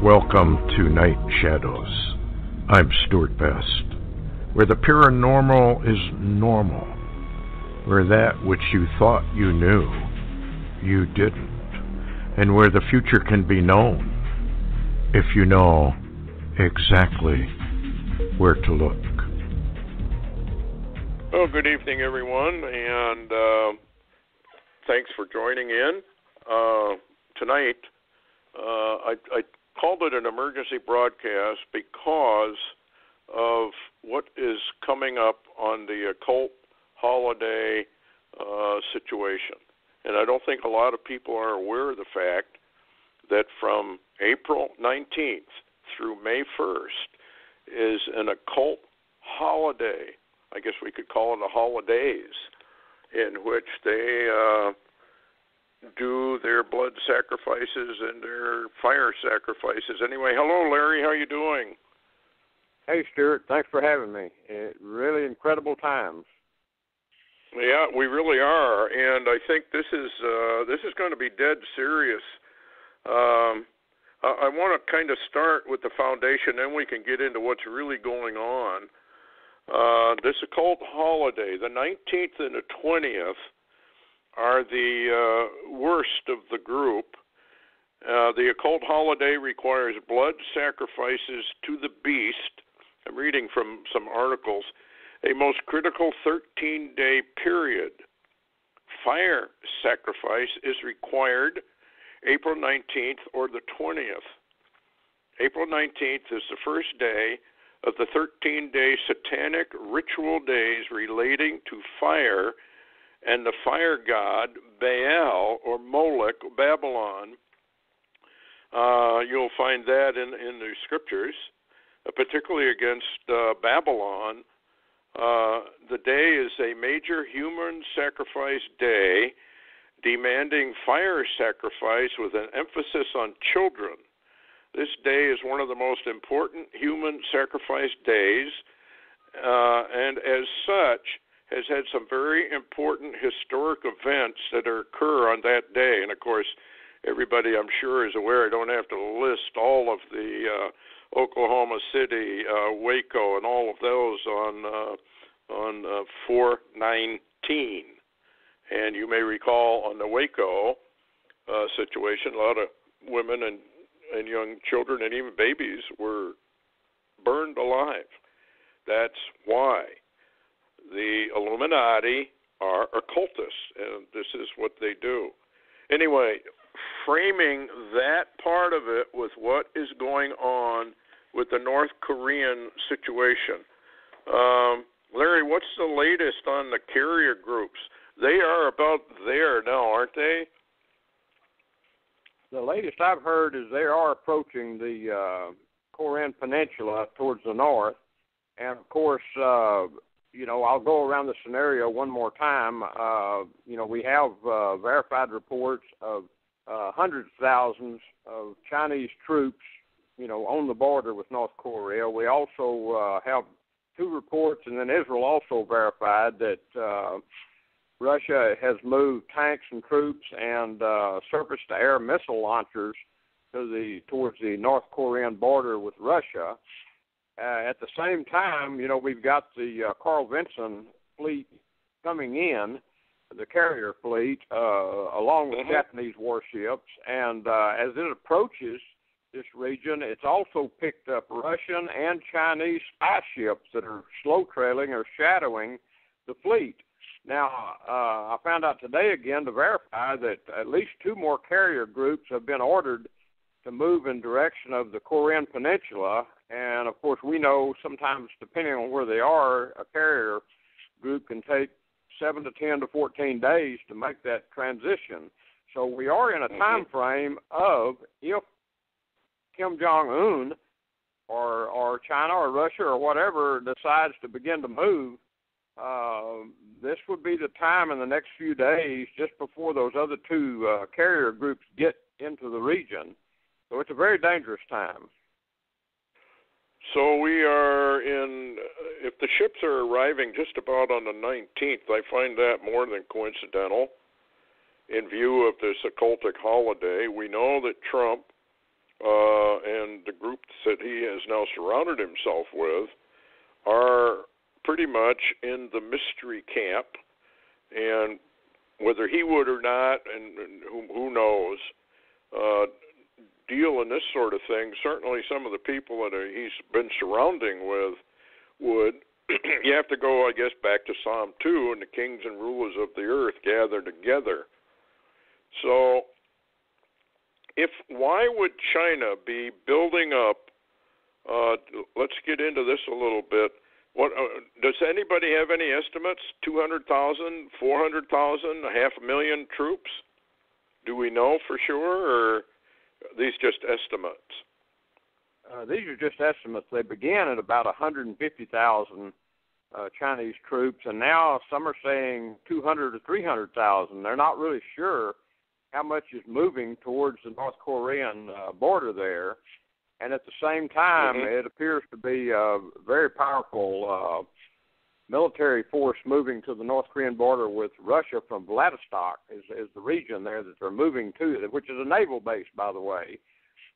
Welcome to Night Shadows. I'm Stuart Best, where the paranormal is normal, where that which you thought you knew, you didn't, and where the future can be known if you know exactly where to look. Well, good evening, everyone, and thanks for joining in. Tonight, I called it an emergency broadcast because of what is coming up on the Occult holiday situation. And I don't think a lot of people are aware of the fact that from April 19th through May 1st is an occult holiday. I guess we could call it a holidays, in which they do their blood sacrifices and their fire sacrifices. Anyway, hello, Larry. How you doing? Hey, Stuart. Thanks for having me. Really incredible times. Yeah, we really are, and I think this is going to be dead serious. I want to kind of start with the foundation, then we can get into what's really going on. This occult holiday, the 19th and the 20th, are the worst of the group. The occult holiday requires blood sacrifices to the beast. I'm reading from some articles. A most critical 13-day period. Fire sacrifice is required April 19th or the 20th. April 19th is the first day of the 13-day satanic ritual days relating to fire and the fire god Baal or Moloch, Babylon. You'll find that in the scriptures, particularly against Babylon. The day is a major human sacrifice day, demanding fire sacrifice with an emphasis on children. This day is one of the most important human sacrifice days, and as such, has had some very important historic events that occur on that day. And of course, everybody I'm sure is aware. I don't have to list all of the Oklahoma City, Waco, and all of those on 4/19. And you may recall on the Waco situation, a lot of women and young children and even babies were burned alive. That's why the Illuminati are occultists, and this is what they do. Anyway, framing that part of it with what is going on with the North Korean situation. Larry, what's the latest on the carrier groups? They are about there now, aren't they? The latest I've heard is they are approaching the Korean Peninsula towards the north. And, of course, I'll go around the scenario one more time. We have verified reports of hundreds of thousands of Chinese troops, on the border with North Korea. We also have two reports, and then Israel also verified that Russia has moved tanks and troops and surface-to-air missile launchers towards the North Korean border with Russia. At the same time, we've got the Carl Vinson fleet coming in, the carrier fleet, along with Japanese warships. And as it approaches this region, it's also picked up Russian and Chinese spy ships that are slow-trailing or shadowing the fleet. Now, I found out today again to verify that at least two more carrier groups have been ordered to move in direction of the Korean Peninsula. And, of course, we know sometimes, depending on where they are, a carrier group can take 7 to 10 to 14 days to make that transition. So we are in a time frame of if Kim Jong-un or China or Russia or whatever decides to begin to move, this would be the time in the next few days just before those other two carrier groups get into the region. So it's a very dangerous time. So we are if the ships are arriving just about on the 19th, I find that more than coincidental in view of this occultic holiday. We know that Trump and the groups that he has now surrounded himself with are pretty much in the mystery camp, and whether he would or not, and who knows, deal in this sort of thing. Certainly some of the people that he's been surrounding with would. You have to go, I guess, back to Psalm 2, and the kings and rulers of the earth gather together. So why would China be building up, let's get into this a little bit. What does anybody have any estimates? 200,000, 400,000, 500,000 troops? Do we know for sure, or are these just estimates? These are just estimates. They began at about 150,000 Chinese troops, and now some are saying 200 to 300,000. They're not really sure how much is moving towards the North Korean border there. And at the same time, it appears to be a very powerful military force moving to the North Korean border with Russia from Vladivostok is the region there that they're moving to, which is a naval base, by the way.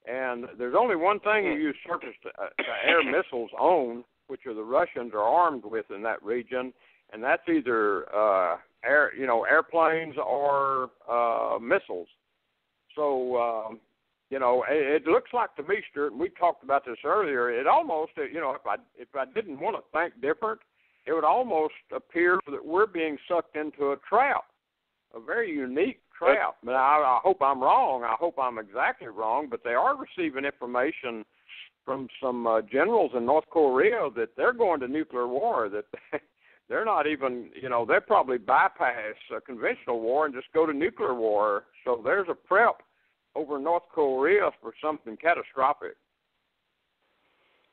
And there's only one thing you use surface-to-air missiles on, which are the Russians are armed with in that region, and that's either airplanes or missiles. So, it looks like to me, Stuart, and we talked about this earlier, it almost, if I didn't want to think different, it would almost appear that we're being sucked into a trap, a very unique trap. But I hope I'm wrong. I hope I'm exactly wrong, but they are receiving information from some generals in North Korea that they're going to nuclear war, that they're not even, they'll probably bypass a conventional war and just go to nuclear war. So there's a prep over North Korea for something catastrophic.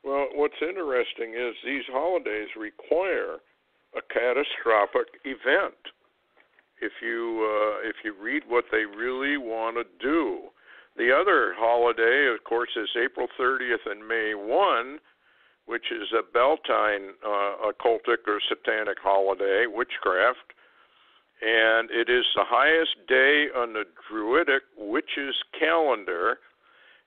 Well, what's interesting is these holidays require a catastrophic event. If you read what they really want to do. The other holiday, of course, is April 30th and May 1, which is a Beltane occultic or satanic holiday, witchcraft, and it is the highest day on the Druidic witches' calendar.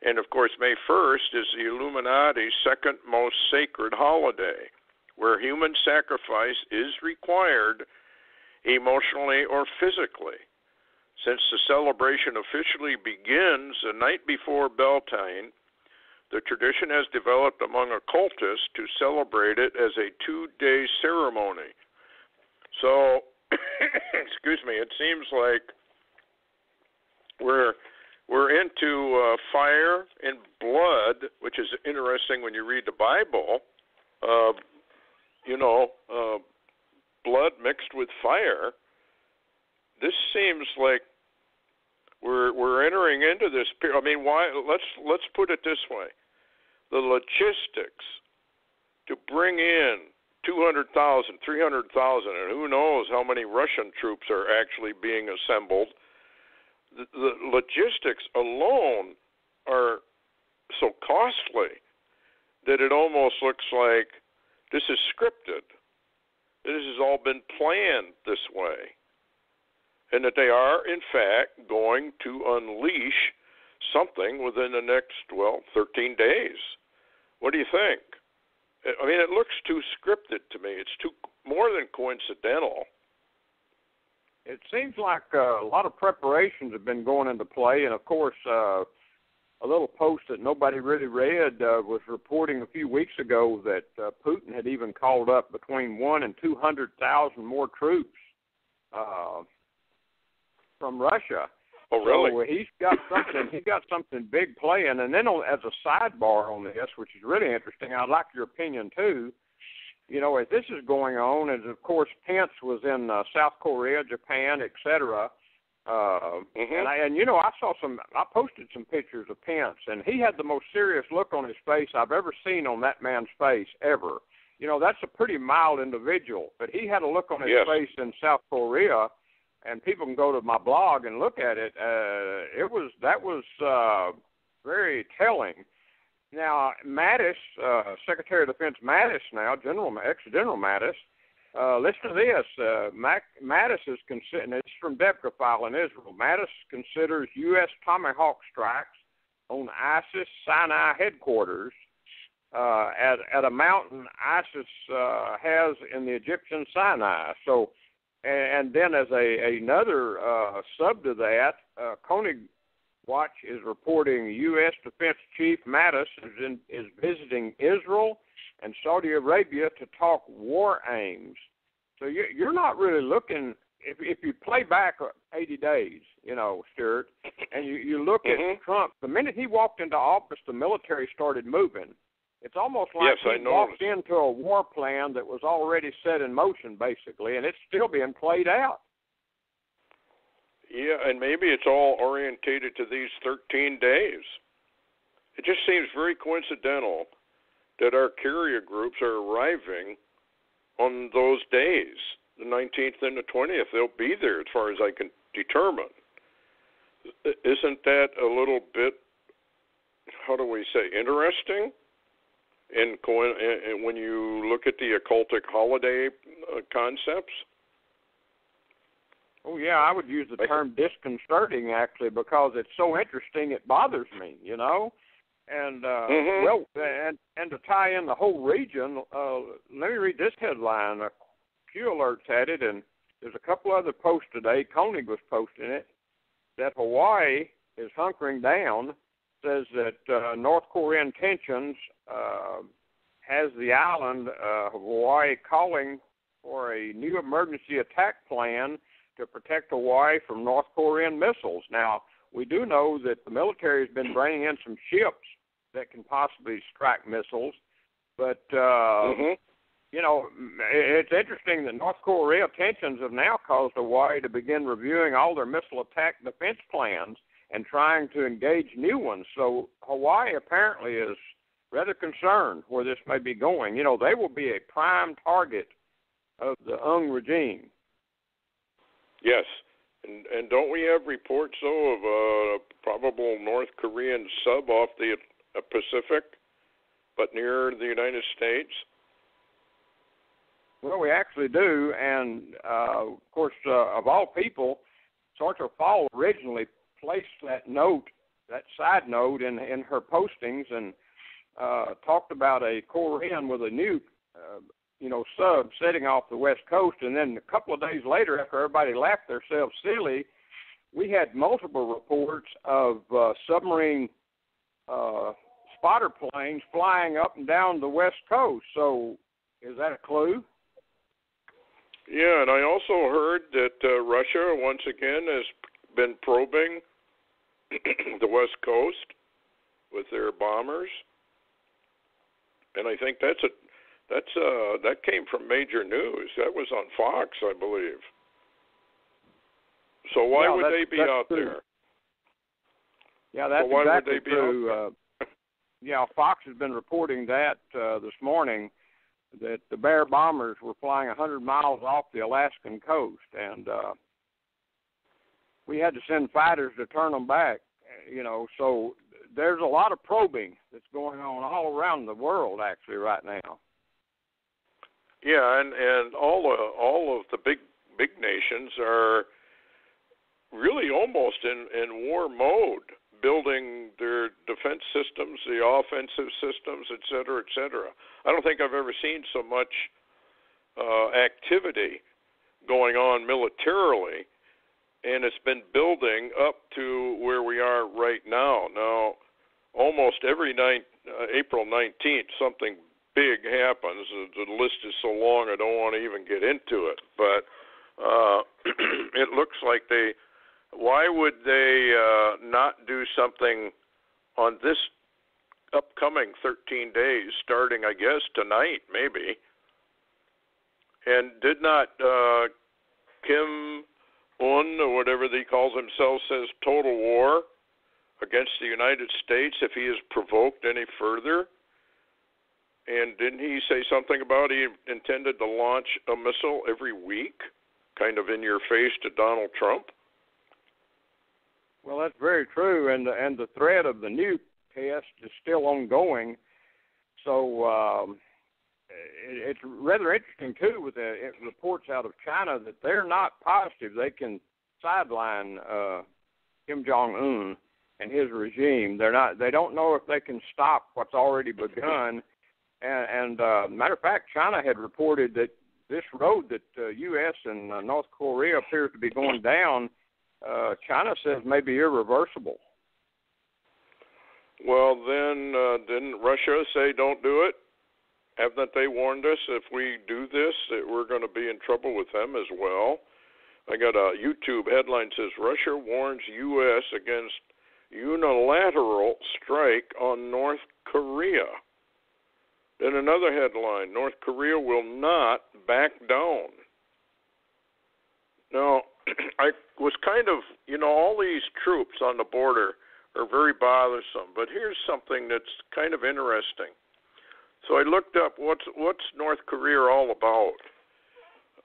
And, of course, May 1st is the Illuminati's second most sacred holiday, where human sacrifice is required emotionally or physically. Since the celebration officially begins the night before Beltane, the tradition has developed among occultists to celebrate it as a 2-day ceremony. So, excuse me, it seems like we're into fire and blood, which is interesting when you read the Bible. Blood mixed with fire. This seems like we're entering into this period. I mean, why? Let's put it this way: the logistics to bring in 200,000, 300,000, and who knows how many Russian troops are actually being assembled. The logistics alone are so costly that it almost looks like this is scripted. This has all been planned this way. And that they are, in fact, going to unleash something within the next, 13 days. What do you think? I mean, it looks too scripted to me. It's more than coincidental. It seems like a lot of preparations have been going into play, and, of course, a little post that nobody really read was reporting a few weeks ago that Putin had even called up between 100,000 and 200,000 more troops from Russia. Oh, really? So he's got something big playing. And then as a sidebar on this, which is really interesting, I'd like your opinion too. As this is going on, and of course Pence was in South Korea, Japan, etc. And I posted some pictures of Pence, and he had the most serious look on his face I've ever seen on that man's face ever. That's a pretty mild individual, but he had a look on his face in South Korea, and people can go to my blog and look at it. That was very telling. Now, Mattis, Secretary of Defense Mattis now, ex-General Mattis, listen to this. Mattis is considering, it's from Debka file in Israel, Mattis considers U.S. Tomahawk strikes on ISIS Sinai headquarters at a mountain ISIS has in the Egyptian Sinai. So, and then as another sub to that, Koenig Watch is reporting U.S. Defense Chief Mattis is visiting Israel and Saudi Arabia to talk war aims. So you're not really looking, if you play back 80 days, Stuart, and you look at Trump, the minute he walked into office, the military started moving. It's almost like he walked into a war plan that was already set in motion, basically, and it's still being played out. Yeah, and maybe it's all orientated to these 13 days. It just seems very coincidental that our carrier groups are arriving on those days, the 19th and the 20th. They'll be there as far as I can determine. Isn't that a little bit, how do we say, interesting? And when you look at the occultic holiday concepts? Oh, yeah, I would use the term disconcerting, actually, because it's so interesting it bothers me, And, well, and to tie in the whole region, let me read this headline. Q Alerts had it, and there's a couple other posts today. Koenig was posting it, that Hawaii is hunkering down, says that North Korean tensions has the island, Hawaii, calling for a new emergency attack plan to protect Hawaii from North Korean missiles. Now, we do know that the military has been bringing in some ships that can possibly strike missiles, but, it's interesting that North Korea tensions have now caused Hawaii to begin reviewing all their missile attack defense plans and trying to engage new ones. So Hawaii apparently is rather concerned where this may be going. They will be a prime target of the regime. Yes, and don't we have reports, though, of a probable North Korean sub off the Pacific, but near the United States? Well, we actually do, and, of course, of all people, Sartre Fall originally placed that side note in her postings and talked about a Korean with a nuke, sub setting off the West Coast, and then a couple of days later, after everybody laughed themselves silly, we had multiple reports of submarine spotter planes flying up and down the West Coast. So is that a clue? Yeah, and I also heard that Russia, once again, has been probing the West Coast with their bombers. And I think that came from major news. That was on Fox, I believe. So why would they be out true. there? Yeah, that's why exactly would they be true. Fox has been reporting that this morning, that the Bear bombers were flying 100 miles off the Alaskan coast, and we had to send fighters to turn them back. So there's a lot of probing that's going on all around the world, actually, right now. Yeah, and all of the big nations are really almost in war mode, building their defense systems, the offensive systems, et cetera, et cetera. I don't think I've ever seen so much activity going on militarily, and it's been building up to where we are right now. Now, almost every April 19th, something big happens. The list is so long I don't want to even get into it, but it looks like why would they not do something on this upcoming 13 days, starting, I guess, tonight, maybe? And did not Kim Un, or whatever he calls himself, says total war against the United States if he is provoked any further? And didn't he say something about he intended to launch a missile every week, kind of in your face to Donald Trump? Well, that's very true, and the threat of the nuke test is still ongoing. So it's rather interesting, too, with the reports out of China that they're not positive they can sideline Kim Jong-un. and his regime. They don't know if they can stop what's already begun. And matter of fact, China had reported that this road that U.S. and North Korea appears to be going down, China says may be irreversible. Well, then didn't Russia say don't do it? Haven't they warned us if we do this that we're going to be in trouble with them as well? I got a YouTube headline says Russia warns U.S. against unilateral strike on North Korea. Then another headline, North Korea will not back down. Now, I was kind of, all these troops on the border are very bothersome, but here's something that's kind of interesting. So I looked up what's North Korea all about.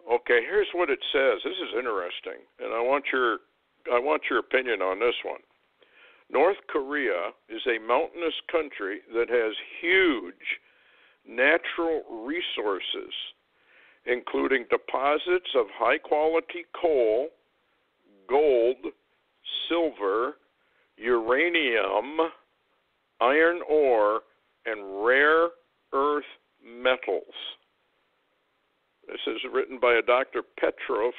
Okay, here's what it says. This is interesting, and I want your opinion on this one. North Korea is a mountainous country that has huge natural resources, including deposits of high-quality coal, gold, silver, uranium, iron ore, and rare earth metals. This is written by a Dr. Petrov,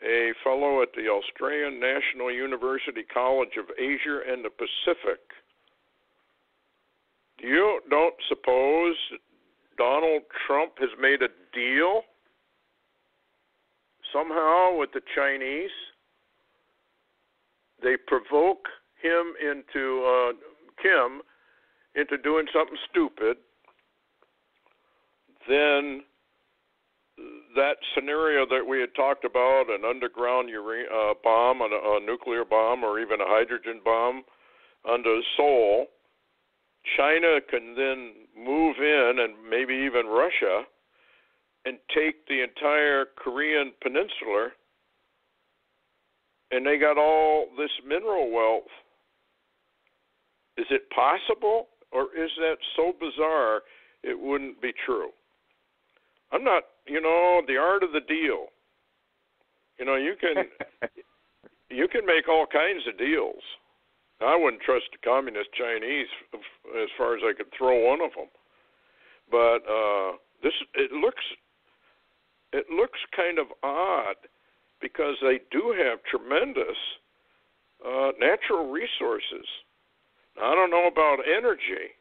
a fellow at the Australian National University College of Asia and the Pacific. You don't suppose Donald Trump has made a deal somehow with the Chinese? They provoke him Kim into doing something stupid. Then that scenario that we had talked about, an underground bomb, a nuclear bomb, or even a hydrogen bomb under Seoul, China can then move in, and maybe even Russia, and take the entire Korean peninsula, and they got all this mineral wealth. Is it possible, or is that so bizarre it wouldn't be true? I'm not, the art of the deal. You can make all kinds of deals. I wouldn't trust the communist Chinese as far as I could throw one of them. But it looks kind of odd because they do have tremendous natural resources. Now, I don't know about energy,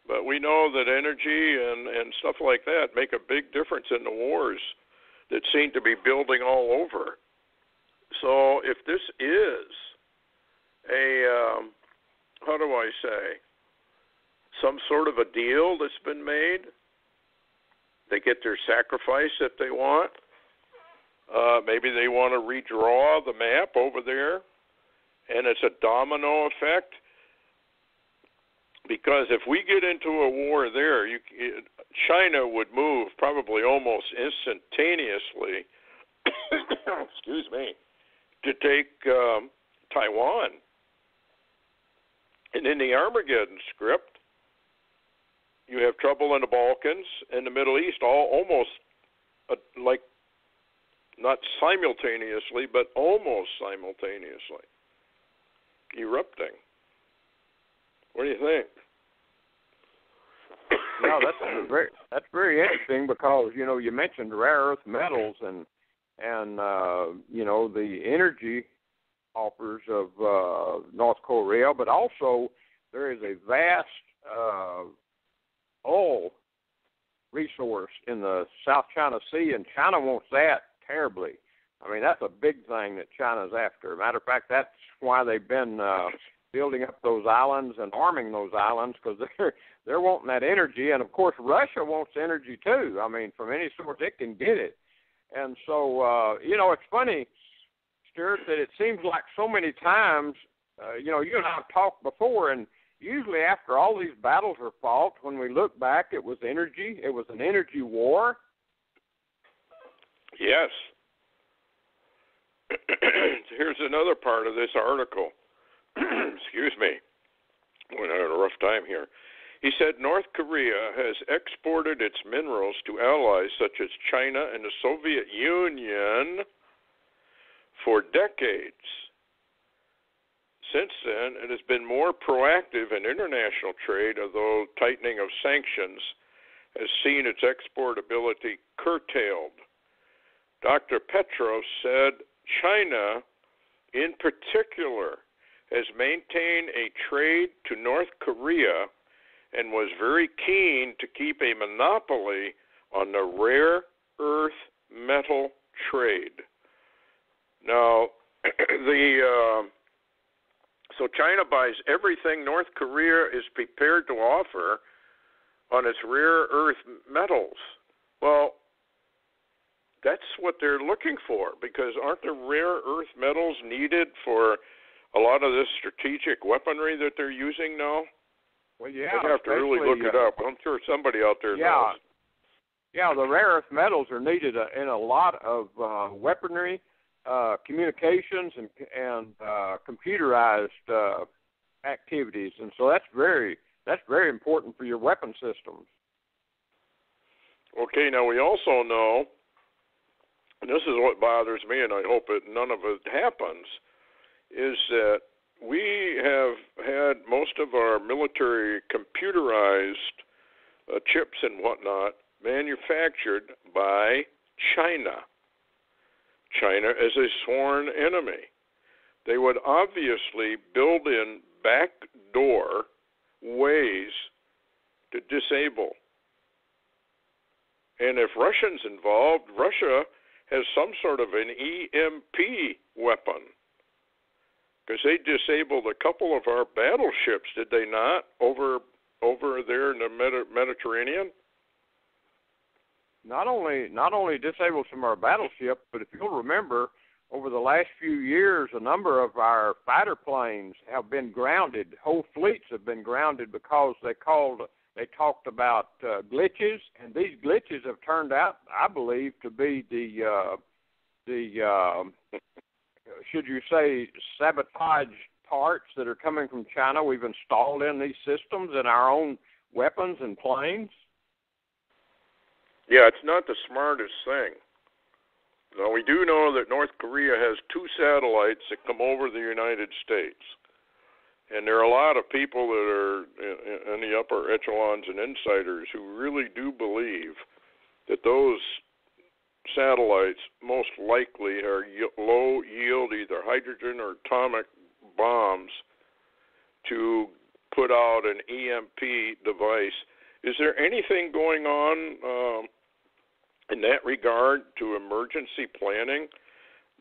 but we know that energy and stuff like that make a big difference in the wars that seem to be building all over. So if this is some sort of a deal that's been made, they get their sacrifice that they want. Maybe they want to redraw the map over there, and it's a domino effect. Because if we get into a war there, China would move probably almost instantaneously, excuse me, to take Taiwan. And in the Armageddon script, you have trouble in the Balkans and the Middle East, almost like not simultaneously, but almost simultaneously erupting. What do you think? No, that's very interesting because you mentioned rare earth metals and the energy offers of North Korea, but also there is a vast oil resource in the South China Sea, and China wants that terribly. I mean, that's a big thing that China's after. Matter of fact, that's why they've been building up those islands and arming those islands, because they're wanting that energy. And, of course, Russia wants energy, too. I mean, from any source, it can get it. And so, it's funny, Stuart, that it seems like so many times, you and I have talked before, and usually after all these battles are fought, when we look back, it was energy. It was an energy war. Yes. Here's another part of this article. Excuse me. We're having a rough time here. He said North Korea has exported its minerals to allies such as China and the Soviet Union for decades. Since then, it has been more proactive in international trade, although tightening of sanctions has seen its exportability curtailed. Dr. Petros said China, in particular, has maintained a trade to North Korea and was very keen to keep a monopoly on the rare earth metal trade. Now, so China buys everything North Korea is prepared to offer on its rare earth metals. Well, that's what they're looking for, because aren't the rare earth metals needed for a lot of this strategic weaponry that they're using now? Well, yeah. I'd have to really look it up. I'm sure somebody out there knows. Yeah, the rare earth metals are needed in a lot of weaponry, communications, and computerized activities, and so that's very important for your weapon systems. Okay, now we also know, and this is what bothers me, and I hope none of it happens, is that we have had most of our military computerized chips and whatnot manufactured by China. China is a sworn enemy. They would obviously build in backdoor ways to disable. And if Russia's involved, Russia has some sort of an EMP weapon, because they disabled a couple of our battleships, did they not, over there in the Mediterranean? Not only disabled some of our battleships, but if you'll remember, over the last few years, a number of our fighter planes have been grounded. Whole fleets have been grounded because they talked about glitches, and these glitches have turned out, I believe, to be the should you say, sabotage parts that are coming from China we've installed in these systems in our own weapons and planes. Yeah, it's not the smartest thing. Now, we do know that North Korea has 2 satellites that come over the United States. And there are a lot of people that are in the upper echelons and insiders who really do believe that those satellites most likely are low yield, either hydrogen or atomic bombs, to put out an EMP device. Is there anything going on in that regard to emergency planning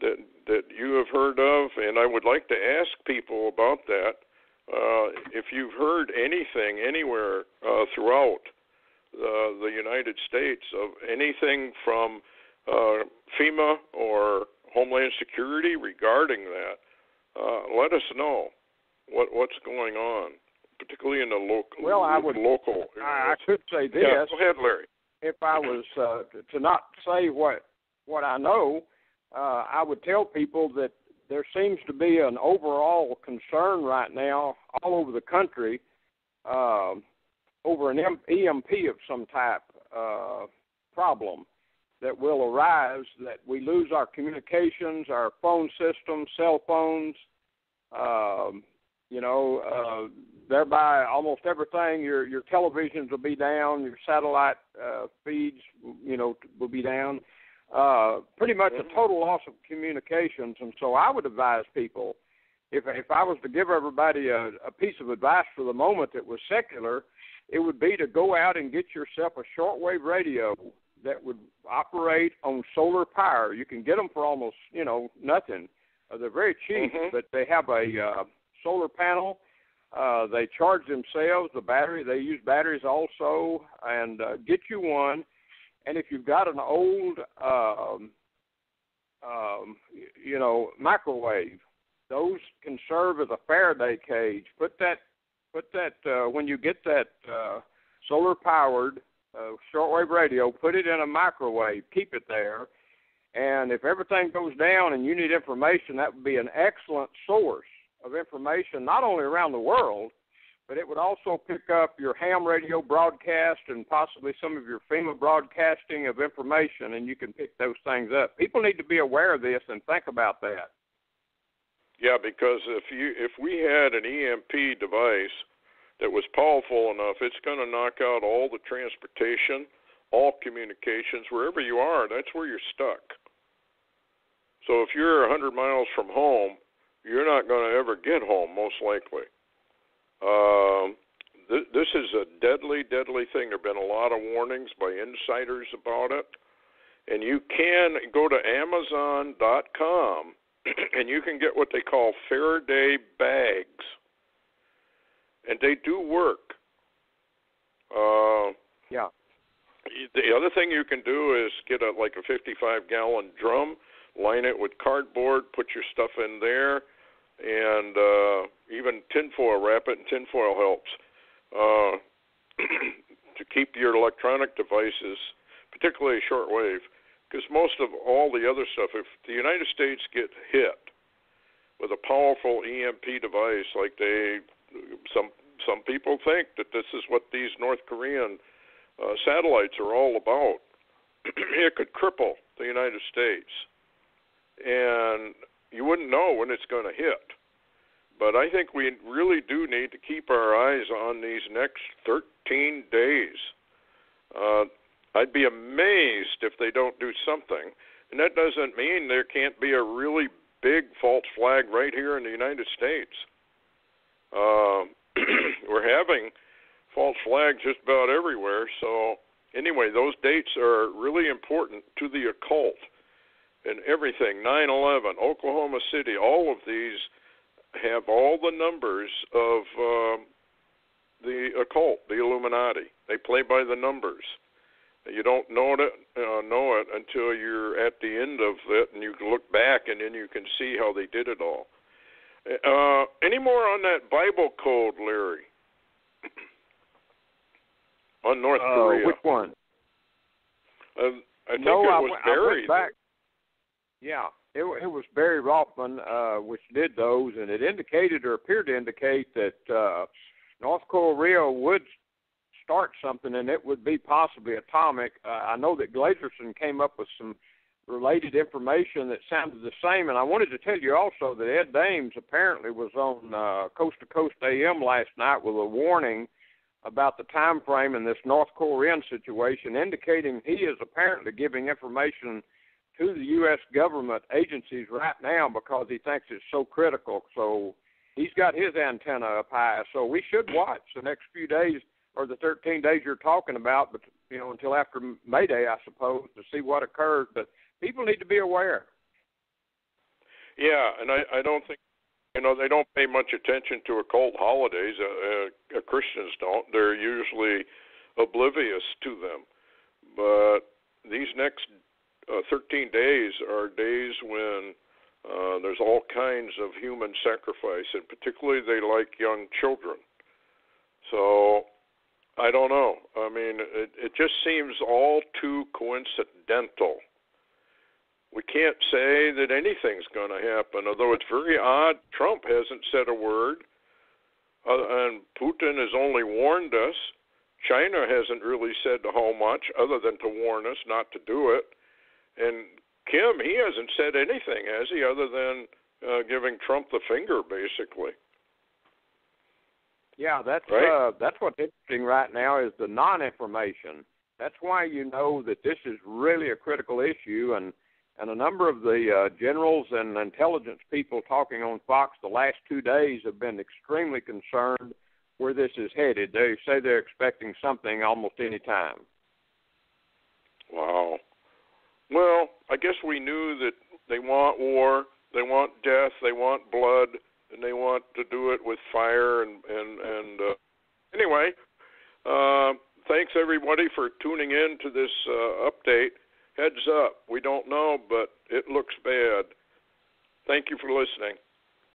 that you have heard of? And I would like to ask people about that. If you've heard anything anywhere throughout the United States of anything from FEMA or Homeland Security regarding that, let us know what's going on, particularly in the local. I could say this. Yeah, go ahead, Larry. If I was to not say what I know, I would tell people that there seems to be an overall concern right now all over the country over an EMP of some type problem that will arise, that we lose our communications, our phone systems, cell phones, thereby almost everything, your televisions will be down, your satellite feeds, will be down. Pretty much a total loss of communications. And so I would advise people, if I was to give everybody a piece of advice for the moment that was secular, it would be to go out and get yourself a shortwave radio that would operate on solar power. You can get them for almost, nothing. They're very cheap, but they have a solar panel. They charge themselves, the battery. They use batteries also, and get you one. And if you've got an old, microwave, those can serve as a Faraday cage. Put that when you get that solar-powered shortwave radio, put it in a microwave, keep it there, and if everything goes down and you need information, that would be an excellent source of information, not only around the world, but it would also pick up your ham radio broadcast and possibly some of your FEMA broadcasting of information, and you can pick those things up. People need to be aware of this and think about that. Yeah, because if we had an EMP device that was powerful enough, it's going to knock out all the transportation, all communications, wherever you are. That's where you're stuck. So if you're 100 miles from home, you're not going to ever get home, most likely. This is a deadly, deadly thing. There have been a lot of warnings by insiders about it. And you can go to Amazon.com and you can get what they call Faraday bags. And they do work. Yeah. The other thing you can do is get a 55-gallon drum, line it with cardboard, put your stuff in there, and even tinfoil, wrap it in tinfoil helps to keep your electronic devices, particularly shortwave, because most of all the other stuff, if the United States get hit with a powerful EMP device, like some people think that this is what these North Korean satellites are all about, it could cripple the United States. And you wouldn't know when it's going to hit. But I think we really do need to keep our eyes on these next 13 days. I'd be amazed if they don't do something. And that doesn't mean there can't be a really big false flag right here in the United States. We're having false flags just about everywhere. So anyway, those dates are really important to the occult and everything. 9/11, Oklahoma City, all of these have all the numbers of the occult, the Illuminati. They play by the numbers. You don't know it until you're at the end of it, and you can look back, and then you can see how they did it all. Any more on that Bible code, Larry? On North Korea? Which one? I think it was Barry. I went back. Yeah, it was Barry Rothman, which did those, and it indicated or appeared to indicate that North Korea would start something, and it would be possibly atomic. I know that Glazerson came up with some related information that sounded the same, and I wanted to tell you also that Ed Dames apparently was on Coast to Coast AM last night with a warning about the time frame in this North Korean situation, indicating he is apparently giving information to the U.S. government agencies right now because he thinks it's so critical. So he's got his antenna up high. So we should watch the next few days, or the 13 days you're talking about, but until after May Day, I suppose, to see what occurs. But people need to be aware. Yeah, and I don't think, they don't pay much attention to occult holidays. Christians don't. They're usually oblivious to them. But these next 13 days are days when there's all kinds of human sacrifice, and particularly they like young children. So I don't know. I mean, it just seems all too coincidental. We can't say that anything's going to happen, although it's very odd. Trump hasn't said a word, and Putin has only warned us. China hasn't really said how much other than to warn us not to do it. And Kim, he hasn't said anything, has he, other than giving Trump the finger, basically. Yeah, that's right? That's what's interesting right now is the non-information. That's why you know that this is really a critical issue, and a number of the generals and intelligence people talking on Fox the last 2 days have been extremely concerned where this is headed. They say they're expecting something almost any time. Wow. Well, I guess we knew that they want war, they want death, they want blood, and they want to do it with fire. And anyway, thanks everybody for tuning in to this update. Heads up, we don't know, but it looks bad. Thank you for listening.